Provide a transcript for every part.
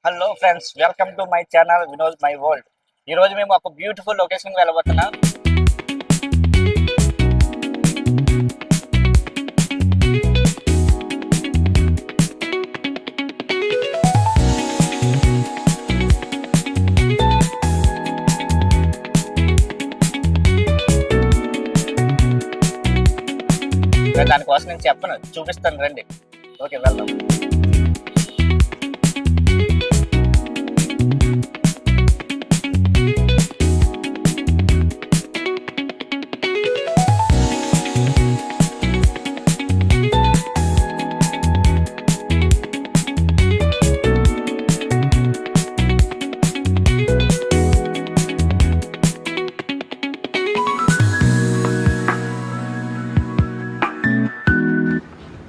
Hello friends, welcome to my channel Vinod my world. ఈరోజు మేము ఒక బ్యూటిఫుల్ లొకేషన్కి వెళ్ళబోతున్నాం. దానికోసం నేను చెప్పను, చూపిస్తాను రండి. ఓకే, వెళ్దాం.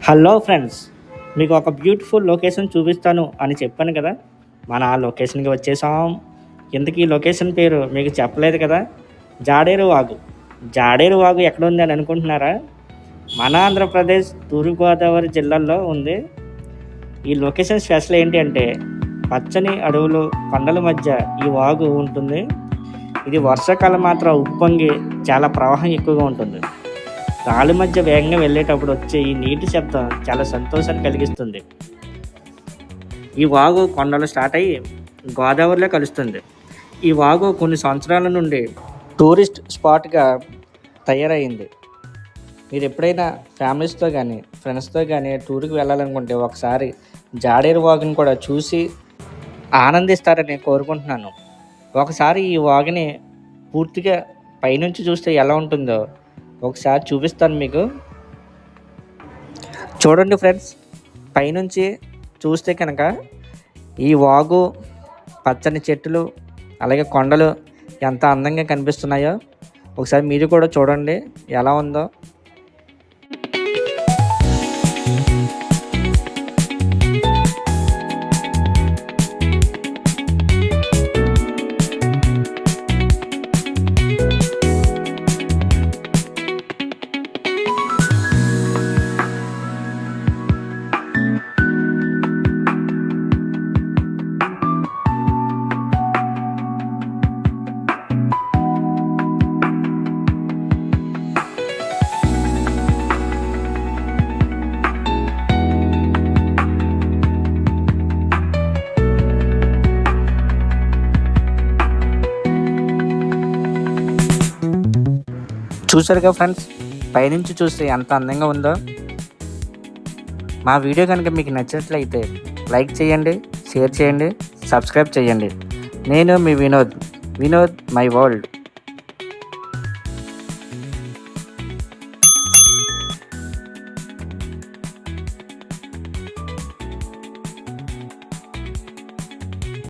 హలో ఫ్రెండ్స్, మీకు ఒక బ్యూటిఫుల్ లొకేషన్ చూపిస్తాను అని చెప్పాను కదా. మన ఆ లొకేషన్కి వచ్చేసాం. ఇంతకీ ఈ లొకేషన్ పేరు మీకు చెప్పలేదు కదా, జాడేరు వాగు. జాడేరు వాగు ఎక్కడ ఉంది అని అనుకుంటున్నారా? మన ఆంధ్రప్రదేశ్ తూర్పుగోదావరి జిల్లాలో ఉంది. ఈ లొకేషన్ స్పెషల్ ఏంటి అంటే, పచ్చని అడవులు, కొండల మధ్య ఈ వాగు ఉంటుంది. ఇది వర్షాకాలం మాత్రం ఉప్పొంగి చాలా ప్రవాహం ఎక్కువగా ఉంటుంది. రాళ్ళ మధ్య వేగంగా వెళ్ళేటప్పుడు వచ్చే ఈ నీటి శబ్దం చాలా సంతోషాన్ని కలిగిస్తుంది. ఈ వాగు కొండలు స్టార్ట్ అయ్యి గోదావరిలో కలుస్తుంది. ఈ వాగు కొన్ని సంవత్సరాల నుండి టూరిస్ట్ స్పాట్గా తయారైంది. మీరు ఎప్పుడైనా ఫ్యామిలీస్తో కానీ ఫ్రెండ్స్తో కానీ టూర్కి వెళ్ళాలనుకుంటే ఒకసారి జాడేరు వాగుని కూడా చూసి ఆనందిస్తారని కోరుకుంటున్నాను. ఒకసారి ఈ వాగుని పూర్తిగా పైనుంచి చూస్తే ఎలా ఉంటుందో ఒకసారి చూపిస్తాను మీకు. చూడండి ఫ్రెండ్స్, పైనుంచి చూస్తే కనుక ఈ వాగు, పచ్చని చెట్లు, అలాగే కొండలు ఎంత అందంగా కనిపిస్తున్నాయో ఒకసారి మీరు కూడా చూడండి ఎలా ఉందో. చూసారుగా ఫ్రెండ్స్, పైనుంచి చూస్తే ఎంత అందంగా ఉందో. మా వీడియో కనుక మీకు నచ్చినట్లయితే లైక్ చేయండి, షేర్ చేయండి, సబ్స్క్రైబ్ చేయండి. నేను మీ వినోద్ మై వరల్డ్.